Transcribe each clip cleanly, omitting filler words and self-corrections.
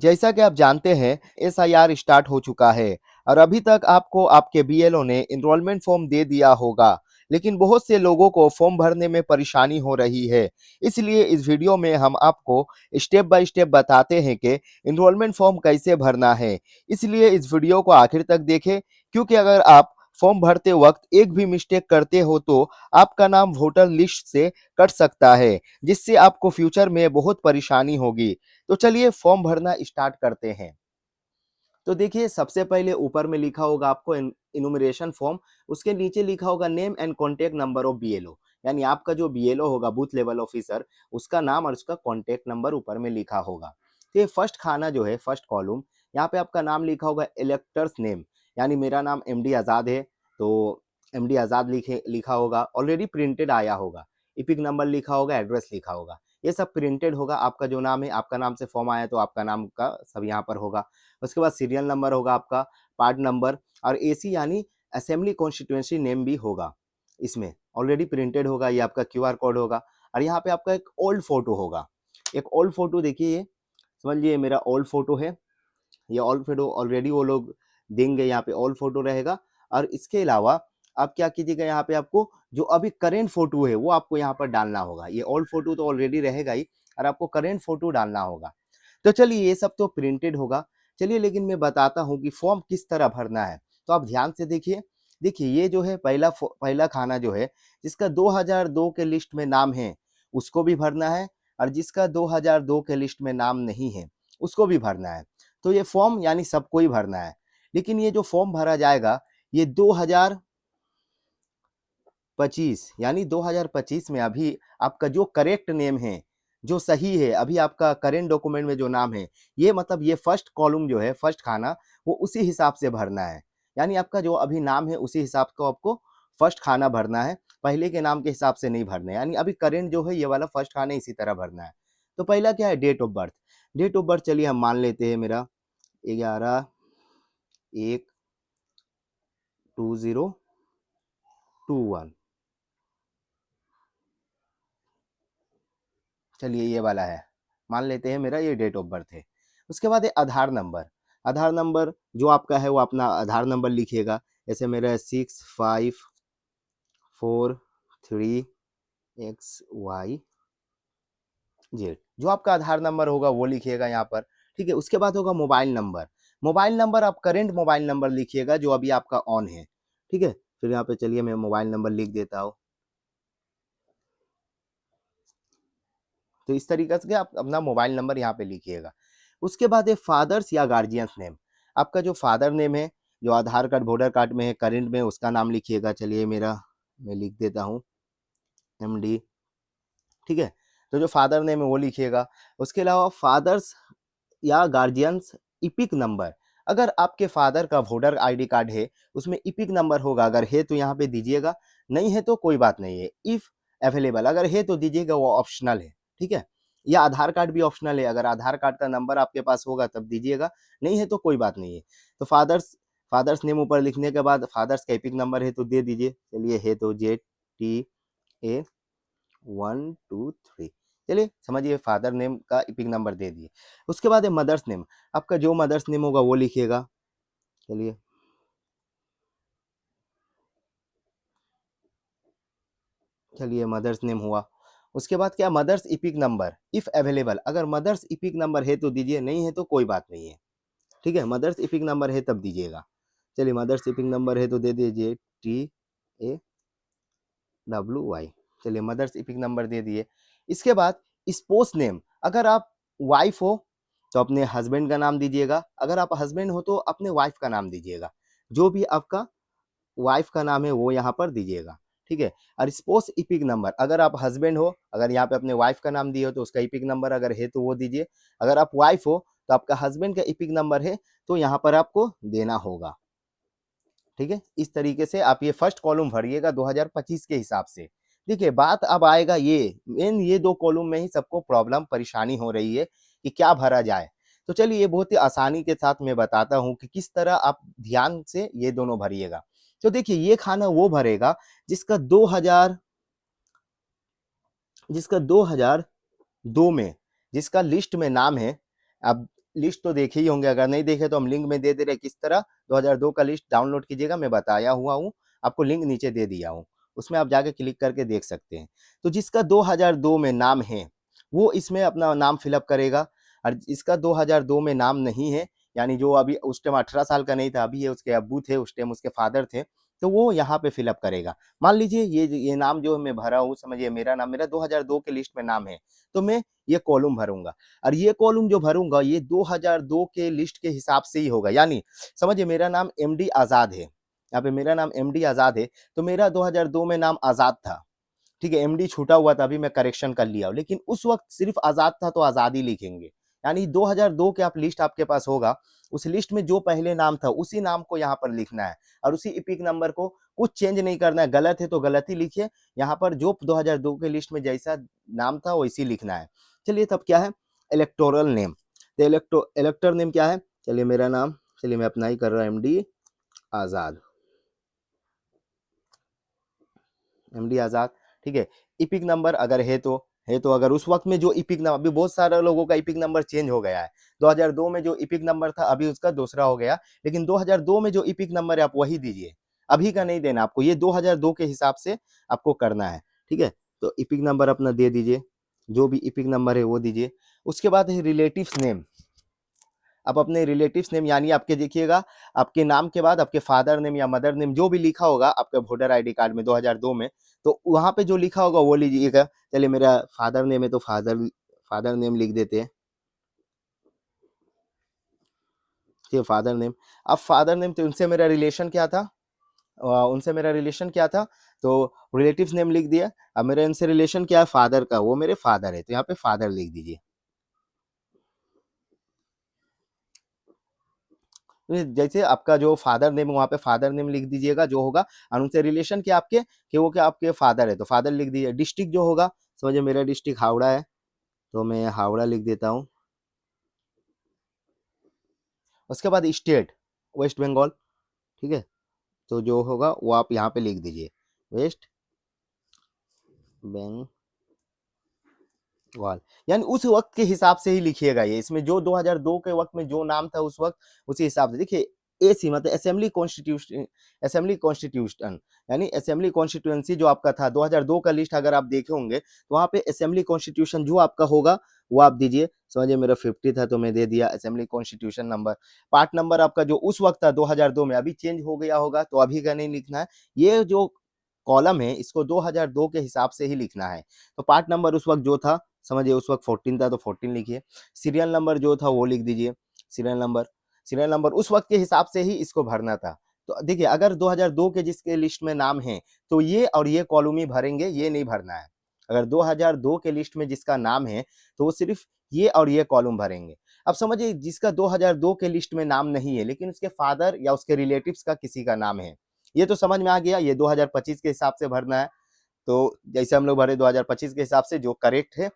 जैसा कि आप जानते हैं, एसआईआर स्टार्ट हो चुका है और अभी तक आपको आपके बीएलओ ने एनरोलमेंट फॉर्म दे दिया होगा, लेकिन बहुत से लोगों को फॉर्म भरने में परेशानी हो रही है। इसलिए इस वीडियो में हम आपको स्टेप बाय स्टेप बताते हैं कि एनरोलमेंट फॉर्म कैसे भरना है। इसलिए इस वीडियो को आखिर तक देखें, क्योंकि अगर आप फॉर्म भरते वक्त एक भी मिस्टेक करते हो तो आपका नाम वोटर लिस्ट से कट सकता है, जिससे आपको फ्यूचर में बहुत परेशानी होगी। तो चलिए फॉर्म भरना स्टार्ट करते हैं। तो देखिए, सबसे पहले ऊपर में लिखा होगा आपको इनुमरेशन फॉर्म। उसके नीचे लिखा होगा name and contact number of BLO, यानी आपका जो बीएलओ होगा, बूथ लेवल ऑफिसर, उसका नाम और उसका कॉन्टेक्ट नंबर ऊपर में लिखा होगा। तो ये फर्स्ट खाना जो है, फर्स्ट कॉलम, यहाँ पे आपका नाम लिखा होगा इलेक्टर्स नेम, यानी मेरा नाम एमडी आज़ाद है, तो एमडी आज़ाद लिखा होगा, ऑलरेडी प्रिंटेड आया होगा। इपिक नंबर लिखा होगा, एड्रेस लिखा होगा, ये सब प्रिंटेड होगा। आपका जो नाम है, आपका नाम से फॉर्म आया तो आपका नाम का सब यहाँ पर होगा। उसके बाद सीरियल नंबर होगा आपका, पार्ट नंबर, और एसी यानी असेंबली कॉन्स्टिट्यूएंसी नेम भी होगा, इसमें ऑलरेडी प्रिंटेड होगा। ये आपका क्यूआर कोड होगा और यहाँ पे आपका एक ओल्ड फोटो होगा। एक ओल्ड फोटो देखिए, ये समझिए मेरा ओल्ड फोटो है। ये ओल्ड फोटो ऑलरेडी वो लोग देंगे, यहाँ पे ओल्ड फोटो रहेगा। और इसके अलावा आप क्या कीजिएगा, यहाँ पे आपको जो अभी करेंट फोटो है वो आपको यहाँ पर डालना होगा। ये ओल्ड फोटो तो ऑलरेडी रहेगा ही, और आपको करेंट फोटो डालना होगा। तो चलिए, ये सब तो प्रिंटेड होगा। चलिए, लेकिन मैं बताता हूँ कि फॉर्म किस तरह भरना है। तो आप ध्यान से देखिए। देखिए, ये जो है पहला खाना जो है, जिसका 2002 के लिस्ट में नाम है उसको भी भरना है, और जिसका 2002 के लिस्ट में नाम नहीं है उसको भी भरना है। तो ये फॉर्म यानी सबको ही भरना है। लेकिन ये जो फॉर्म भरा जाएगा, ये 2025 यानी 2025 में अभी आपका जो करेक्ट नेम है, जो सही है, अभी आपका करेंट डॉक्यूमेंट में जो नाम है, ये मतलब ये फर्स्ट कॉलम जो है, फर्स्ट खाना, वो उसी हिसाब से भरना है। यानी आपका जो अभी नाम है उसी हिसाब को आपको फर्स्ट खाना भरना है, पहले के नाम के हिसाब से नहीं भरना है। यानी अभी करेंट जो है ये वाला फर्स्ट खाना इसी तरह भरना है। तो पहला क्या है, date of birth. Date of birth चलिए हम मान लेते हैं मेरा 11/1/2021। चलिए, ये वाला है, मान लेते हैं मेरा ये डेट ऑफ बर्थ है। उसके बाद है आधार नंबर। आधार नंबर जो आपका है वो अपना आधार नंबर लिखिएगा। जैसे मेरा 6543XYZ, जो आपका आधार नंबर होगा वो लिखिएगा यहाँ पर। ठीक है, उसके बाद होगा मोबाइल नंबर। मोबाइल नंबर आप करेंट मोबाइल नंबर लिखिएगा जो अभी आपका ऑन है। ठीक है, फिर यहाँ पे चलिए मैं मोबाइल नंबर लिख देता हूँ। तो इस तरीके से आप अपना मोबाइल नंबर यहाँ पे लिखिएगा। उसके बाद है फादर्स या गार्जियंस नेम। आपका जो फादर नेम है, जो आधार कार्ड वोटर कार्ड में है, करेंट में, उसका नाम लिखिएगा। चलिए मेरा मैं लिख देता हूँ एमडी। ठीक है, तो जो फादर नेम है वो लिखिएगा। उसके अलावा फादर्स या गार्जियंस इपिक नंबर। अगर आपके फादर का वोटर आईडी कार्ड है उसमें इपिक नंबर होगा, अगर है तो यहाँ पे दीजिएगा, नहीं है तो कोई बात नहीं है। इफ अवेलेबल, अगर है तो दीजिएगा, वो ऑप्शनल है। ठीक है, या आधार कार्ड भी ऑप्शनल है, अगर आधार कार्ड का नंबर आपके पास होगा तब दीजिएगा, नहीं है तो कोई बात नहीं है। तो फादर्स नेम ऊपर लिखने के बाद फादर्स का एपिक नंबर है तो दे दीजिए। चलिए, है तो ZTA123। चलिए, समझिए फादर नेम का इपिक नंबर दे दिए। उसके बाद है मदर्स नेम। आपका जो मदर्स नेम होगा वो लिखिएगा। चलिए, मदर्स नेम हुआ। उसके बाद क्या, mother's EPIC number if available. अगर मदर्स इपिक नंबर है तो दीजिए, नहीं है तो कोई बात नहीं है। ठीक है, मदर्स इपिक नंबर है तब दीजिएगा। चलिए, मदर्स इपिक नंबर है तो दे दीजिए TAWY। चलिए, मदर्स इपिक नंबर दे दिए। इसके बाद स्पोस नेम। अगर आप वाइफ हो तो अपने हस्बैंड का नाम दीजिएगा, अगर आप हस्बैंड हो तो अपने वाइफ का नाम दीजिएगा। जो भी आपका वाइफ का नाम है वो यहाँ पर दीजिएगा। ठीक है, और स्पोस इपिक नंबर, अगर आप हस्बैंड हो, अगर यहाँ पे अपने वाइफ का नाम दिए हो तो उसका इपिक नंबर अगर है तो वो दीजिए। अगर आप वाइफ हो तो आपका हस्बैंड का इपिक नंबर है तो यहाँ पर आपको देना होगा। ठीक है, इस तरीके से आप ये फर्स्ट कॉलम भरिएगा 2025 के हिसाब से। देखिए, बात अब आएगा ये मेन, ये दो कॉलम में ही सबको प्रॉब्लम परेशानी हो रही है कि क्या भरा जाए। तो चलिए, ये बहुत ही आसानी के साथ मैं बताता हूँ कि किस तरह आप ध्यान से ये दोनों भरिएगा। तो देखिए, ये खाना वो भरेगा जिसका 2002 में जिसका लिस्ट में नाम है। अब लिस्ट तो देखे ही होंगे, अगर नहीं देखे तो हम लिंक में दे दे रहे किस तरह 2002 का लिस्ट डाउनलोड कीजिएगा, मैं बताया हुआ हूँ, आपको लिंक नीचे दे दिया हूँ, उसमें आप जाके क्लिक करके देख सकते हैं। तो जिसका 2002 में नाम है वो इसमें अपना नाम फिलअप करेगा, और जिसका 2002 में नाम नहीं है, यानी जो अभी उस टाइम 18 साल का नहीं था, अभी ये उसके अब्बू थे, उस टाइम उसके फादर थे, तो वो यहाँ पे फिलअप करेगा। मान लीजिए ये नाम जो मैं भरा हूँ, समझिए मेरा नाम, मेरा 2002 के लिस्ट में नाम है, तो मैं ये कॉलम भरूंगा, और ये कॉलम जो भरूंगा ये 2002 के लिस्ट के हिसाब से ही होगा। यानी समझिए मेरा नाम एमडी आजाद है, यहाँ पे मेरा नाम एमडी आजाद है, तो मेरा 2002 में नाम आजाद था, ठीक है, एमडी छूटा हुआ था, अभी मैं करेक्शन कर लिया हूं, लेकिन उस वक्त सिर्फ आजाद था तो आजाद ही लिखेंगे। यानी 2002 के आप लिस्ट आपके पास होगा, उस लिस्ट में जो पहले नाम था उसी नाम को यहाँ पर लिखना है, और उसी इपिक नंबर को कुछ चेंज नहीं करना है, गलत है तो गलत ही लिखिए, यहाँ पर जो 2002 के लिस्ट में जैसा नाम था वैसी लिखना है। चलिए तब क्या है, इलेक्टोरल नेम, तो इलेक्टर नेम क्या है, चलिए मेरा नाम, चलिए मैं अपना ही कर रहा हूँ, एमडी आजाद, एमडी आजाद, ठीक है। इपिक नंबर अगर है तो अगर उस वक्त में जो इपिक नंबर, अभी बहुत सारे लोगों का इपिक नंबर चेंज हो गया है, 2002 में जो इपिक नंबर था अभी उसका दूसरा हो गया, लेकिन 2002 में जो इपिक नंबर है आप वही दीजिए, अभी का नहीं देना आपको, ये 2002 के हिसाब से आपको करना है, ठीक है। तो इपिक नंबर अपना दे दीजिए, जो भी इपिक नंबर है वो दीजिए। उसके बाद है रिलेटिव्स नेम, आप अपने रिलेटिव्स नेम, यानी आपके देखिएगा, आपके नाम के बाद आपके फादर नेम या मदर नेम जो भी लिखा होगा आपके वोटर आईडी कार्ड में 2002 में, तो वहां पे जो लिखा होगा वो लीजिएगा। चलिए मेरा फादर नेम है तो फादर फादर नेम लिख देते हैं, ठीक है, फादर नेम। अब फादर नेम, तो उनसे मेरा रिलेशन क्या था, उनसे मेरा रिलेशन क्या था, तो रिलेटिव्स नेम लिख दिया। अब मेरा इनसे रिलेशन क्या है, फादर का, वो मेरे फादर है, तो यहाँ पे फादर लिख दीजिए। जैसे आपका जो फादर नेम, वहाँ पे फादर नेम लिख दीजिएगा जो होगा, और उनसे रिलेशन क्या आपके, कि वो क्या आपके फादर है तो फादर लिख दीजिए। डिस्ट्रिक्ट जो होगा, समझिए मेरा डिस्ट्रिक्ट हावड़ा है, तो मैं हावड़ा लिख देता हूँ। उसके बाद स्टेट, वेस्ट बंगाल, ठीक है, तो जो होगा वो आप यहाँ पे लिख दीजिए, वेस्ट बंगाल। यानी उस वक्त के हिसाब से ही लिखिएगा, ये इसमें जो 2002 के वक्त में जो नाम था उस वक्त उसी हिसाब से देखिए। एसी मतलब असेंबली कॉन्स्टिट्यूशन, यानी असेंबली कॉन्स्टिट्यूएंसी जो आपका था 2002 का लिस्ट अगर आप देखे होंगे तो वहां पे असेंबली कॉन्स्टिट्यूशन जो आपका होगा वो आप दीजिए। समझिए मेरा 50 था तो मैं दे दिया assembly constitution number. Part number आपका जो उस वक्त था 2002 में, अभी चेंज हो गया होगा तो अभी का नहीं लिखना है, ये जो कॉलम है इसको 2002 के हिसाब से ही लिखना है। तो पार्ट नंबर उस वक्त जो था, समझिए उस वक्त 14 था तो 14 लिखिए। सीरियल नंबर जो था वो लिख दीजिए, सीरियल नंबर उस वक्त के हिसाब से ही इसको भरना था। तो देखिए अगर 2002 के जिसके लिस्ट में नाम है तो ये और ये कॉलम ही भरेंगे, ये नहीं भरना है। अगर 2002 के लिस्ट में जिसका नाम है तो वो सिर्फ ये और ये कॉलम भरेंगे। अब समझिए जिसका 2002 के लिस्ट में नाम नहीं है लेकिन उसके फादर या उसके रिलेटिव्स का किसी का नाम है, ये तो समझ में आ गया, ये 2025 के हिसाब से भरना है। तो जैसे हम लोग भरे 2025 के हिसाब से जो करेक्ट है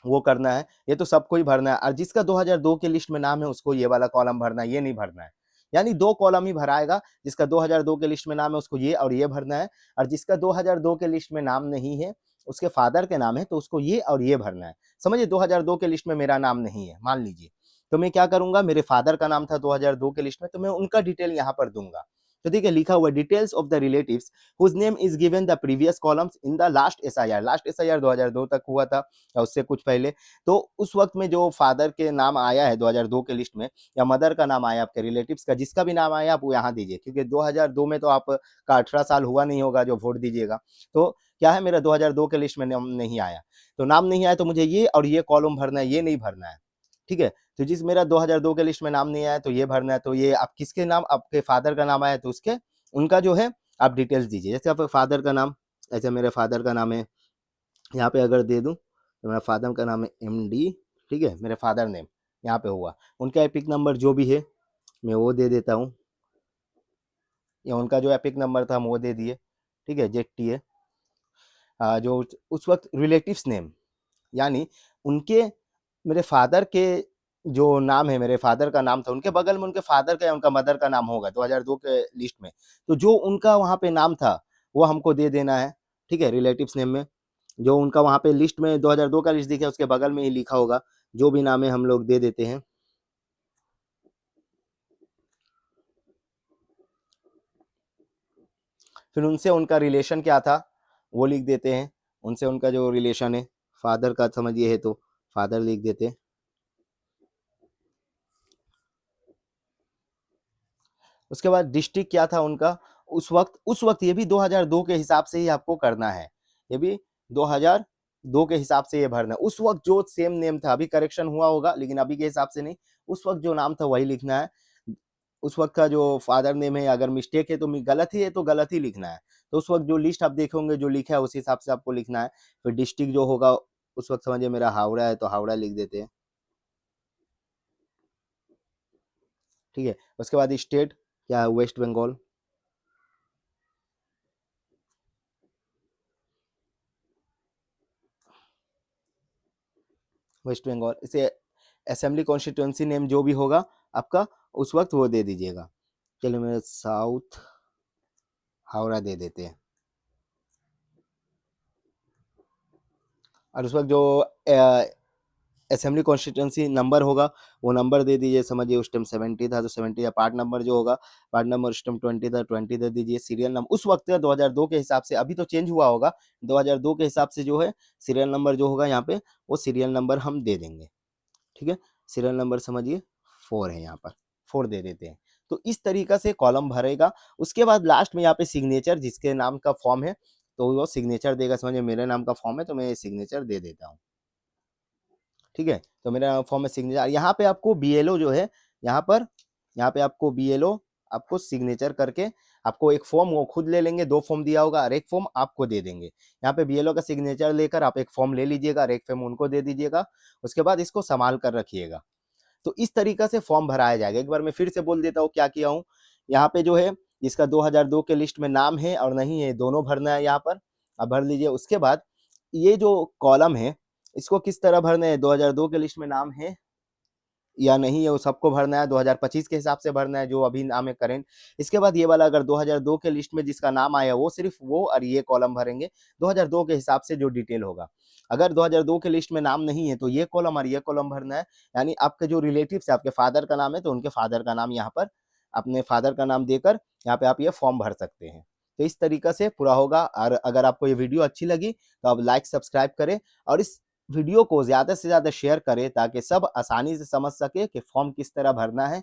वो करना है, ये तो सबको ही भरना है। और जिसका 2002 के लिस्ट में नाम है उसको ये वाला कॉलम भरना है, ये नहीं भरना है। यानी दो कॉलम ही भराएगा, जिसका 2002 के लिस्ट में नाम है उसको ये और ये भरना है, और जिसका 2002 के लिस्ट में नाम नहीं है उसके फादर के नाम है तो उसको ये और ये भरना है। समझिए 2002 के लिस्ट में मेरा नाम नहीं है मान लीजिए, तो मैं क्या करूंगा, मेरे फादर का नाम था 2002 के लिस्ट में तो मैं उनका डिटेल यहाँ पर दूंगा। तो देखिए लिखा हुआ details of the relatives whose name is given the previous columns in the last SIR. Last SIR 2002 तक हुआ था या उससे कुछ पहले, तो उस वक्त में जो फादर के नाम आया है 2002 के लिस्ट में या मदर का नाम आया आपके रिलेटिव्स का, जिसका भी नाम आया आप वो यहाँ दीजिए, क्योंकि 2002 में तो आपका 18 साल हुआ नहीं होगा जो वोट दीजिएगा। तो क्या है, मेरा 2002 के लिस्ट में नाम नहीं आया, तो नाम नहीं आया तो मुझे ये और ये कॉलम भरना है, ये नहीं भरना है, ठीक है। तो जिस मेरा 2002 के लिस्ट में नाम नहीं आया तो ये भरना है, तो ये आप किसके नाम, आपके फादर का नाम आया तो उसके उनका जो है आप डिटेल्स दीजिए। जैसे आपके फादर का नाम, ऐसे मेरे फादर का नाम है, यहाँ पे अगर दे दूं तो मेरा फादर का नाम है एमडी, ठीक है, मेरे फादर नेम यहाँ पे हुआ, उनका एपिक नंबर जो भी है मैं वो दे देता हूँ, या उनका जो एपिक नंबर था हम वो दे दिए, ठीक है, जेटी है। जो उस वक्त रिलेटिव्स नेम, यानी उनके, मेरे फादर के जो नाम है, मेरे फादर का नाम था, उनके बगल में उनके फादर का या उनका मदर का नाम होगा 2002 के लिस्ट में, तो जो उनका वहाँ पे नाम था वो हमको दे देना है, ठीक है। रिलेटिव्स नेम में जो उनका वहाँ पे लिस्ट में 2002 का लिस्ट दिखा है उसके बगल में ही लिखा होगा, जो भी नाम है हम लोग दे देते हैं। फिर उनसे उनका रिलेशन क्या था वो लिख देते हैं, उनसे उनका जो रिलेशन है, फादर का समझिए है तो फादर लिख देते हैं। उसके बाद डिस्ट्रिक्ट क्या था उनका उस वक्त ये भी 2002 के हिसाब से ही आपको करना है, ये भी 2002 के हिसाब से ये भरना है। उस वक्त जो सेम नेम था, अभी करेक्शन हुआ होगा लेकिन अभी के हिसाब से नहीं, उस वक्त जो नाम था वही लिखना है। उस वक्त का जो फादर नेम है, अगर मिस्टेक है तो गलत ही है तो गलत ही लिखना है। तो उस वक्त जो लिस्ट आप देखेंगे जो लिखा है उस हिसाब से आपको लिखना है। फिर डिस्ट्रिक्ट जो होगा उस वक्त समझिए मेरा हावड़ा है तो हावड़ा लिख देते हैं, ठीक है। उसके बाद स्टेट क्या है, वेस्ट बंगाल, वेस्ट बंगाल। इसे असेंबली कॉन्स्टिट्यूंसी नेम जो भी होगा आपका उस वक्त वो दे दीजिएगा। चलिए मेरे साउथ हावड़ा दे देते हैं। और उस वक्त जो असेंबली कॉन्स्टिट्यूंसी नंबर होगा वो नंबर दे दीजिए, समझिए उस टाइम 70 था तो 70, या पार्ट नंबर जो होगा पार्ट नंबर उस टाइम 20 था 20 दे दीजिए। सीरियल नंबर उस वक्त 2002 के हिसाब से, अभी तो चेंज हुआ होगा, 2002 के हिसाब से जो है सीरियल नंबर जो होगा यहाँ पे वो सीरियल नंबर हम दे देंगे, ठीक है। सीरियल नंबर समझिए 4 है, यहाँ पर 4 दे देते हैं। तो इस तरीका से कॉलम भरेगा। उसके बाद लास्ट में यहाँ पे सिग्नेचर, जिसके नाम का फॉर्म है तो वो सिग्नेचर देगा। समझिए मेरे नाम का फॉर्म है तो मैं सिग्नेचर दे देता हूँ, ठीक है। तो मेरा फॉर्म में सिग्नेचर, यहाँ पे आपको बीएलओ जो है, यहाँ पे आपको बीएलओ आपको सिग्नेचर करके आपको एक फॉर्म वो खुद ले लेंगे, 2 फॉर्म दिया होगा और एक फॉर्म आपको दे देंगे। यहाँ पे बीएलओ का सिग्नेचर लेकर आप एक फॉर्म ले लीजिएगा और एक फॉर्म उनको दे दीजिएगा। उसके बाद इसको संभाल कर रखिएगा। तो इस तरीका से फॉर्म भराया जाएगा। एक बार मैं फिर से बोल देता हूँ क्या किया हूँ। यहाँ पे जो है जिसका 2002 के लिस्ट में नाम है और नहीं है दोनों भरना है, यहाँ पर आप भर लीजिए। उसके बाद ये जो कॉलम है इसको किस तरह भरना है, 2002 के लिस्ट में नाम है या नहीं है वो सबको भरना है, 2025 के हिसाब से भरना है जो अभी नाम है करेंट। इसके बाद ये वाला अगर 2002 के लिस्ट में जिसका नाम आया वो सिर्फ वो और ये कॉलम भरेंगे 2002 के हिसाब से जो डिटेल होगा। अगर 2002 के लिस्ट में नाम नहीं है तो ये कॉलम और ये कॉलम भरना है। यानी आपके जो रिलेटिव है, आपके फादर का नाम है तो उनके फादर का नाम यहाँ पर अपने फादर का नाम देकर यहाँ पे आप ये फॉर्म भर सकते हैं। तो इस तरीका से पूरा होगा। और अगर आपको ये वीडियो अच्छी लगी तो आप लाइक सब्सक्राइब करें और इस वीडियो को ज़्यादा से ज़्यादा शेयर करें ताकि सब आसानी से समझ सके कि फॉर्म किस तरह भरना है